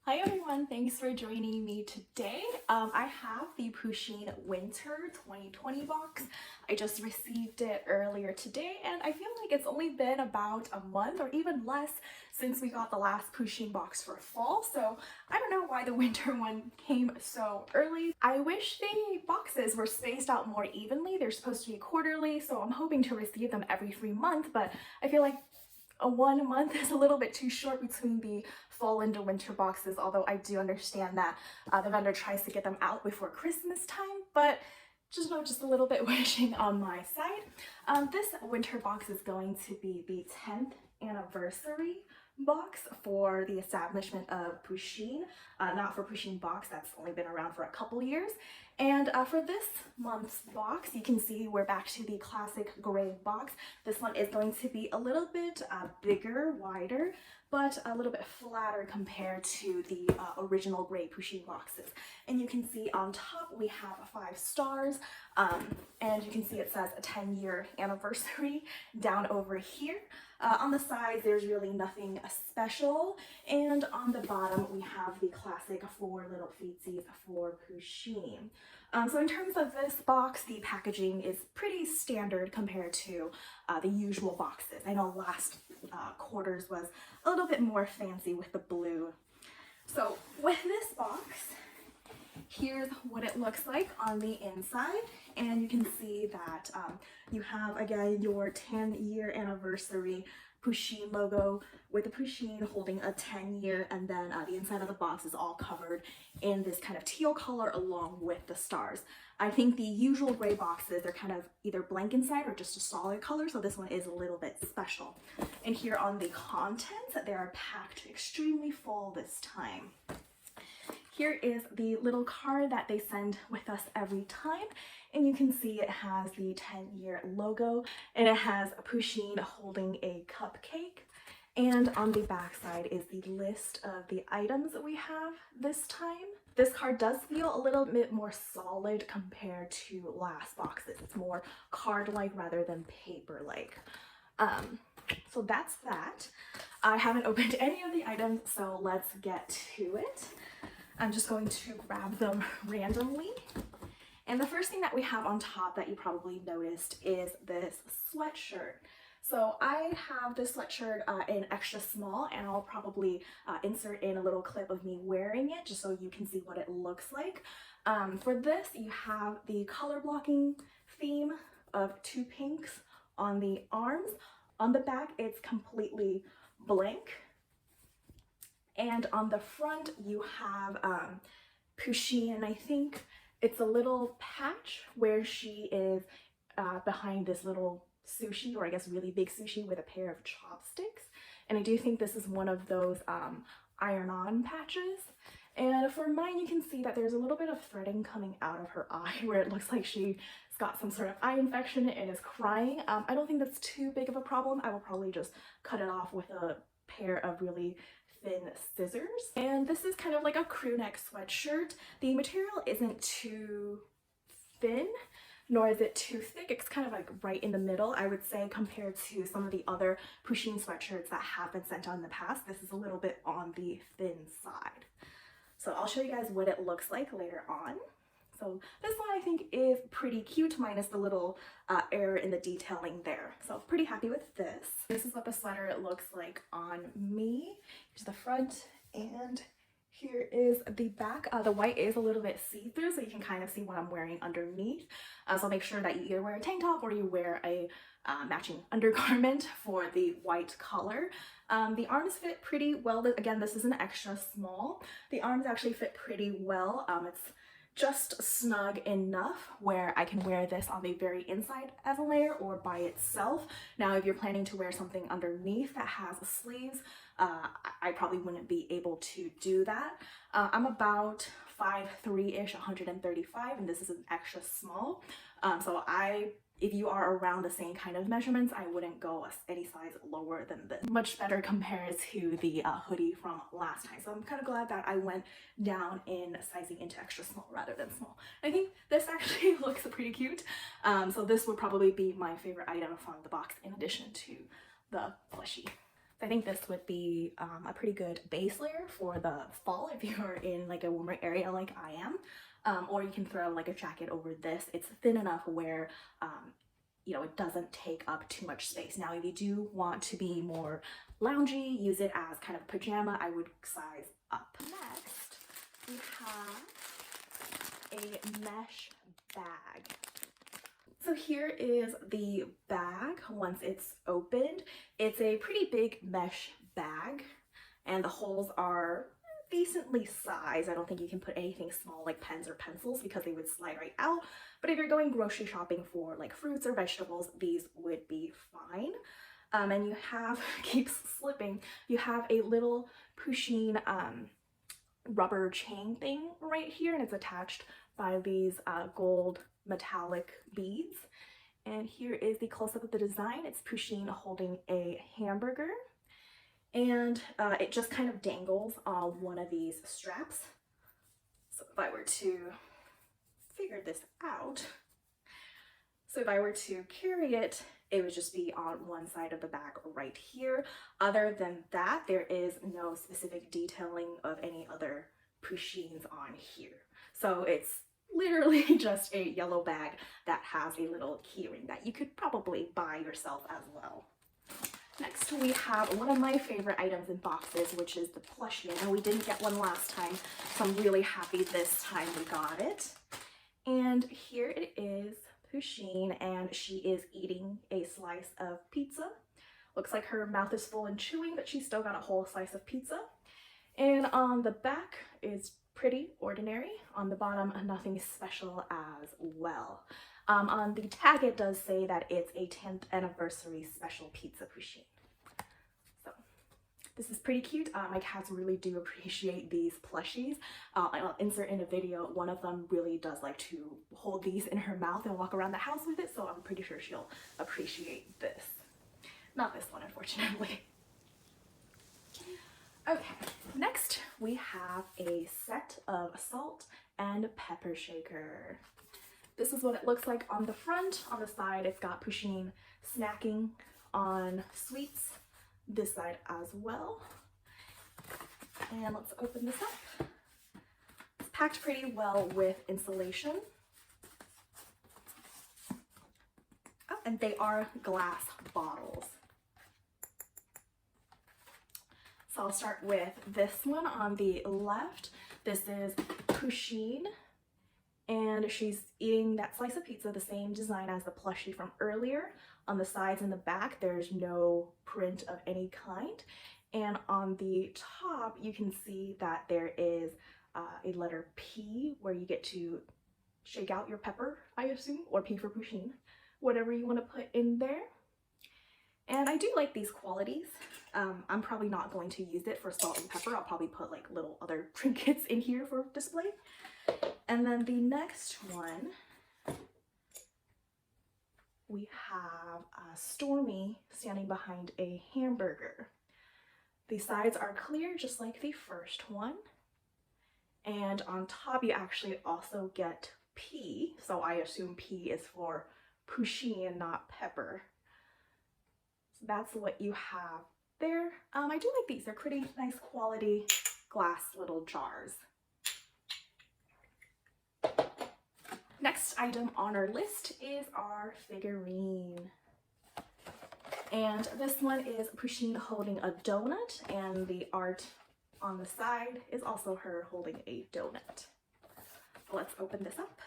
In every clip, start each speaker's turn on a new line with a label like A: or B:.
A: Hi everyone, thanks for joining me today. I have the Pusheen Winter 2020 box. I just received it earlier today and I feel like it's only been about a month or even less since we got the last Pusheen box for fall, so I don't know why the winter one came so early. I wish the boxes were spaced out more evenly. They're supposed to be quarterly, so I'm hoping to receive them every 3 months, but I feel like a 1 month is a little bit too short between the fall and winter boxes, although I do understand that the vendor tries to get them out before Christmas time, but just a little bit wishing on my side. This winter box is going to be the 10th anniversary box for the establishment of Pusheen, not for Pusheen box, that's only been around for a couple years. And for this month's box, you can see we're back to the classic gray box. This one is going to be a little bit bigger, wider, but a little bit flatter compared to the original gray Pusheen boxes. And you can see on top we have 5 stars, and you can see it says a 10-year anniversary down over here. On the sides, there's really nothing special, and on the bottom we have the classic 4 little feetsies for Pusheen. So in terms of this box, the packaging is pretty standard compared to the usual boxes. I know last quarters was a little bit more fancy with the blue. So with this box, here's what it looks like on the inside, and you can see that you have again your 10-year anniversary Pusheen logo with the Pusheen holding a 10-year, and then the inside of the box is all covered in this kind of teal color along with the stars. I think the usual gray boxes, they're kind of either blank inside or just a solid color, so this one is a little bit special. And here on the contents, they are packed extremely full this time. Here is the little card that they send with us every time, and you can see it has the 10-year logo, and it has a Pusheen holding a cupcake. And on the back side is the list of the items that we have this time. This card does feel a little bit more solid compared to last boxes. It's more card-like rather than paper-like. So that's that. I haven't opened any of the items, so let's get to it. I'm just going to grab them randomly. And the first thing that we have on top that you probably noticed is this sweatshirt. So I have this sweatshirt in extra small, and I'll probably insert in a little clip of me wearing it just so you can see what it looks like. For this, you have the color blocking theme of 2 pinks on the arms. On the back, it's completely blank. And on the front, you have Pusheen, and I think it's a little patch where she is behind this little sushi, or I guess really big sushi with a pair of chopsticks. And I do think this is one of those iron-on patches. And for mine, you can see that there's a little bit of threading coming out of her eye where it looks like she's got some sort of eye infection and is crying. I don't think that's too big of a problem. I will probably just cut it off with a pair of really thin scissors. And this is kind of like a crew neck sweatshirt. The material isn't too thin, nor is it too thick. It's kind of like right in the middle, I would say, compared to some of the other Pusheen sweatshirts that have been sent out in the past. This is a little bit on the thin side. So I'll show you guys what it looks like later on. So this one I think is pretty cute, minus the little error in the detailing there. So pretty happy with this. This is what the sweater looks like on me. Here's the front, and here is the back. The white is a little bit see-through, so you can kind of see what I'm wearing underneath. So make sure that you either wear a tank top or you wear a matching undergarment for the white color. The arms fit pretty well. Again, this is an extra small. The arms actually fit pretty well. It's just snug enough where I can wear this on the very inside as a layer or by itself. Now, if you're planning to wear something underneath that has sleeves, I probably wouldn't be able to do that. I'm about 5'3"-ish, 135, and this is an extra small. So if you are around the same kind of measurements, I wouldn't go any size lower than this. Much better compared to the hoodie from last time. So I'm kind of glad that I went down in sizing into extra small rather than small. I think this actually looks pretty cute. So this would probably be my favorite item from the box in addition to the plushie. I think this would be a pretty good base layer for the fall if you're in like a warmer area like I am. Or you can throw like a jacket over this. It's thin enough where you know, it doesn't take up too much space. Now, if you do want to be more loungy, use it as kind of pajama, I would size up. Next, we have a mesh bag. So here is the bag once it's opened. It's a pretty big mesh bag and the holes are decently sized. I don't think you can put anything small like pens or pencils because they would slide right out. But if you're going grocery shopping for like fruits or vegetables, these would be fine. And you have, keeps slipping, you have a little Pusheen rubber chain thing right here, and it's attached by these gold metallic beads. And here is the close-up of the design. It's Pusheen holding a hamburger, and it just kind of dangles on one of these straps. So if I were to figure this out, so if I were to carry it, it would just be on one side of the bag right here. Other than that, there is no specific detailing of any other Pusheens on here. So it's literally just a yellow bag that has a little keyring that you could probably buy yourself as well. Next, we have one of my favorite items in boxes, which is the plushie. I know we didn't get one last time, so I'm really happy this time we got it. And here it is, Pusheen, and she is eating a slice of pizza. Looks like her mouth is full and chewing, but she's still got a whole slice of pizza. And on the back is pretty ordinary. On the bottom, nothing special as well. On the tag, it does say that it's a 10th anniversary special pizza Pusheen. So this is pretty cute. My cats really do appreciate these plushies. I'll insert in a video. One of them really does like to hold these in her mouth and walk around the house with it, so I'm pretty sure she'll appreciate this. Not this one, unfortunately. Okay, next we have a set of salt and pepper shaker. This is what it looks like on the front. On the side, it's got Pusheen snacking on sweets. This side as well. And let's open this up. It's packed pretty well with insulation. Oh, and they are glass bottles. So I'll start with this one on the left. This is Pusheen, and she's eating that slice of pizza, the same design as the plushie from earlier. On the sides and the back, there's no print of any kind. And on the top, you can see that there is a letter P where you get to shake out your pepper, I assume, or P for Pusheen, whatever you want to put in there. And I do like these qualities. I'm probably not going to use it for salt and pepper. I'll probably put like little other trinkets in here for display. And then the next one, we have Stormy standing behind a hamburger. The sides are clear, just like the first one. And on top, you actually also get P. So I assume P is for Pusheen, not pepper. So that's what you have there. I do like these. They're pretty nice quality glass little jars. Next item on our list is our figurine. And this one is Pusheen holding a donut, and the art on the side is also her holding a donut. Let's open this up.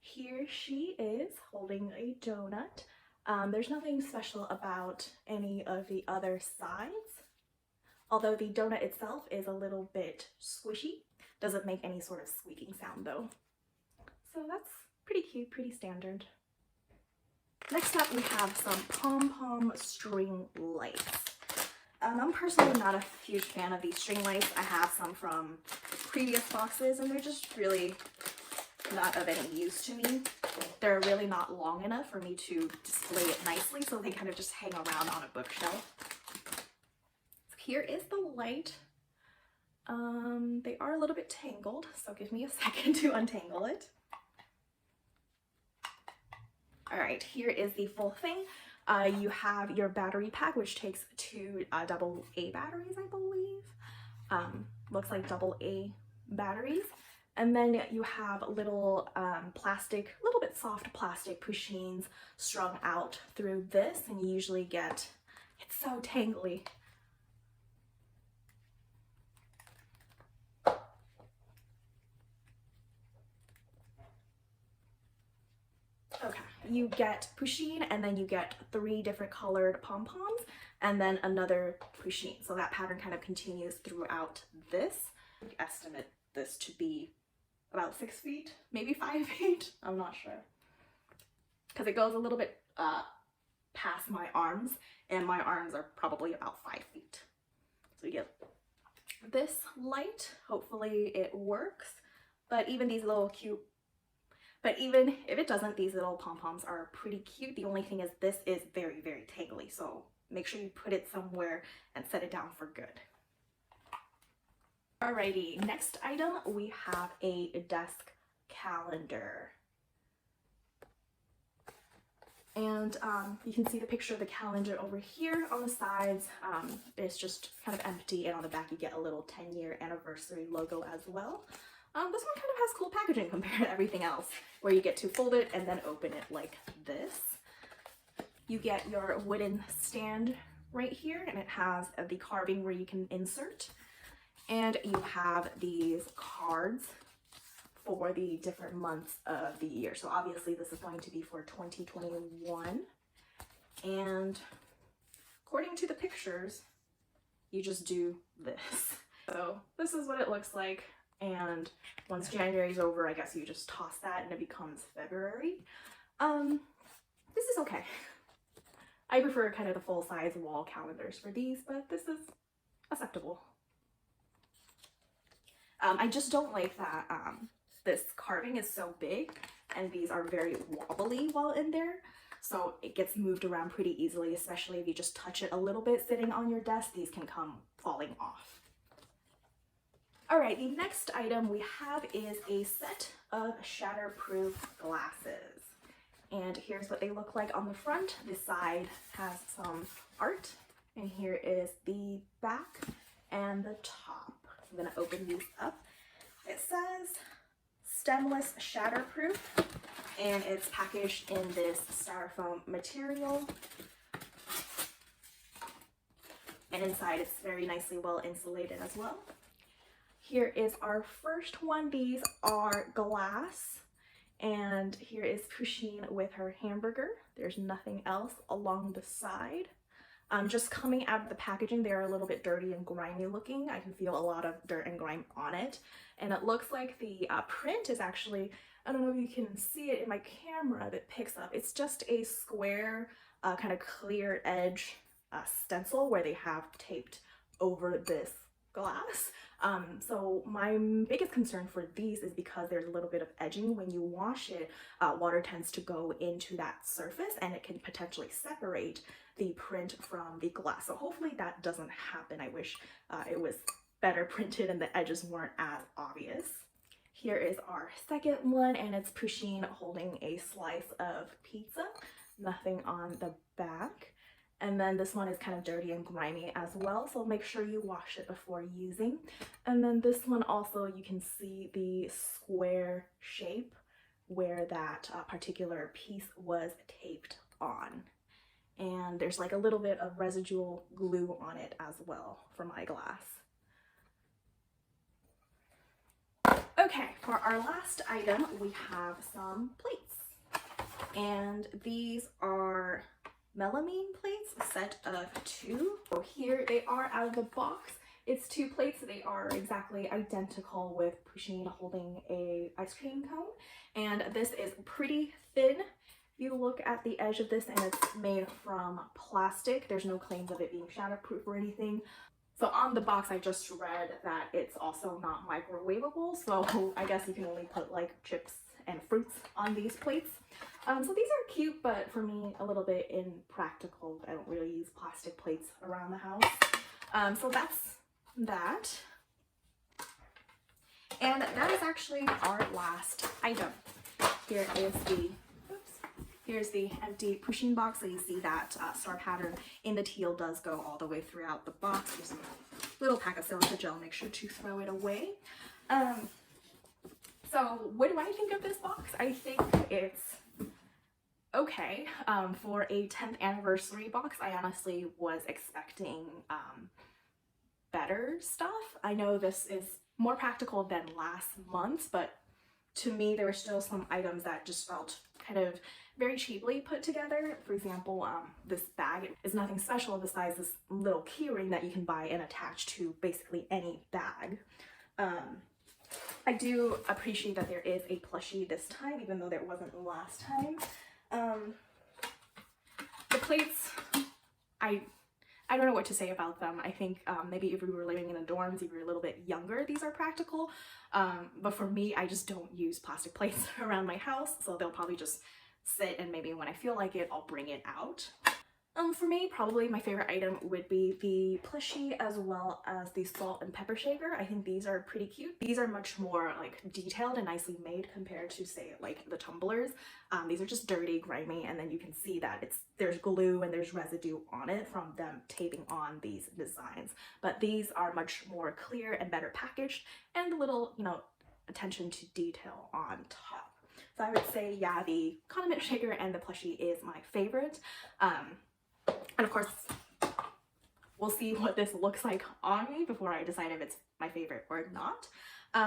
A: Here she is holding a donut. There's nothing special about any of the other sides, although the donut itself is a little bit squishy. Doesn't make any sort of squeaking sound though. So that's pretty cute, pretty standard. Next up, we have some pom-pom string lights. I'm personally not a huge fan of these string lights. I have some from previous boxes and they're just really not of any use to me. They're really not long enough for me to display it nicely, so they kind of just hang around on a bookshelf. So here is the light. They are a little bit tangled, so give me a second to untangle it. All right, here is the full thing. You have your battery pack, which takes two AA batteries, I believe. Looks like AA batteries. And then you have little plastic, a little bit soft plastic Pusheens strung out through this, and you usually get, it's so tangly. Okay, you get Pusheen, and then you get 3 different colored pom-poms, and then another Pusheen. So that pattern kind of continues throughout this. I estimate this to be about 6 feet, maybe 5 feet. I'm not sure. Because it goes a little bit past my arms, and my arms are probably about 5 feet. So you get this light. Hopefully it works. But even these little cute, but even if it doesn't, these little pom-poms are pretty cute. The only thing is this is very, very tangly. So make sure you put it somewhere and set it down for good. Alrighty, next item, we have a desk calendar. And you can see the picture of the calendar over here. On the sides, it's just kind of empty, and on the back you get a little 10-year anniversary logo as well. This one kind of has cool packaging compared to everything else, where you get to fold it and then open it like this. You get your wooden stand right here, and it has the carving where you can insert. And you have these cards for the different months of the year. So obviously this is going to be for 2021. And according to the pictures, you just do this. So this is what it looks like. And once January's over, I guess you just toss that and it becomes February. This is okay. I prefer kind of the full-size wall calendars for these, but this is acceptable. I just don't like that this carving is so big and these are very wobbly while in there. So it gets moved around pretty easily, especially if you just touch it a little bit sitting on your desk, these can come falling off. All right, the next item we have is a set of Shatterproof glasses. And here's what they look like on the front. This side has some art, and here is the back and the top. I'm gonna open these up. It says stemless Shatterproof, and it's packaged in this styrofoam material. And inside it's very nicely well insulated as well. Here is our first one. These are glass, and here is Pusheen with her hamburger. There's nothing else along the side. Just coming out of the packaging, they're a little bit dirty and grimy looking. I can feel a lot of dirt and grime on it. And it looks like the print is actually, I don't know if you can see it in my camera that picks up. It's just a square, kind of clear edge stencil where they have taped over this glass. So my biggest concern for these is because there's a little bit of edging. When you wash it, water tends to go into that surface and it can potentially separate the print from the glass. So hopefully that doesn't happen. I wish it was better printed and the edges weren't as obvious. Here is our second one, and it's Pusheen holding a slice of pizza. Nothing on the back. And then this one is kind of dirty and grimy as well, so make sure you wash it before using. And then this one also, you can see the square shape where that particular piece was taped on. And there's like a little bit of residual glue on it as well for my glass. Okay, for our last item, we have some plates. And these are melamine plates, a set of 2. So here they are out of the box. It's 2 plates. They are exactly identical with Pusheen holding a ice cream cone. And this is pretty thin. If you look at the edge of this, and it's made from plastic. There's no claims of it being shatterproof or anything. So on the box, I just read that it's also not microwavable. So I guess you can only put like chips and fruits on these plates. So these are cute, but for me, a little bit impractical. I don't really use plastic plates around the house. So that's that. And that is actually our last item. Here is the, here's the empty Pusheen box. So you see that star pattern in the teal does go all the way throughout the box. There's a little pack of silica gel. Make sure to throw it away. So what do I think of this box? I think it's okay. For a 10th anniversary box, I honestly was expecting better stuff. I know this is more practical than last month's, but to me there were still some items that just felt kind of very cheaply put together. For example, this bag is nothing special besides this little keyring that you can buy and attach to basically any bag. I do appreciate that there is a plushie this time, even though there wasn't last time. The plates, I don't know what to say about them. I think maybe if we were living in the dorms, if we were a little bit younger, these are practical. But for me, I just don't use plastic plates around my house, so they'll probably just sit, and maybe when I feel like it, I'll bring it out. For me, probably my favorite item would be the plushie as well as the salt and pepper shaker. I think these are pretty cute. These are much more like detailed and nicely made compared to, say, like the tumblers. These are just dirty, grimy, and then you can see that there's glue and there's residue on it from them taping on these designs. But these are much more clear and better packaged, and a little, you know, attention to detail on top. So I would say, yeah, the condiment shaker and the plushie is my favorite. And of course, we'll see what this looks like on me before I decide if it's my favorite or not.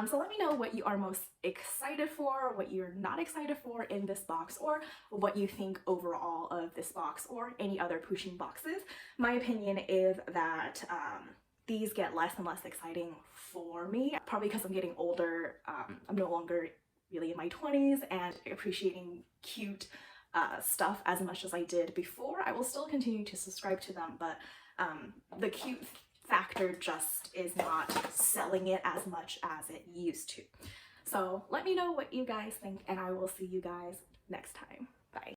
A: So let me know what you are most excited for, what you're not excited for in this box, or what you think overall of this box or any other Pusheen boxes. My opinion is that these get less and less exciting for me, probably because I'm getting older. I'm no longer really in my 20s and appreciating cute stuff as much as I did before. I will still continue to subscribe to them, but the cute factor just is not selling it as much as it used to. So let me know what you guys think, and I will see you guys next time.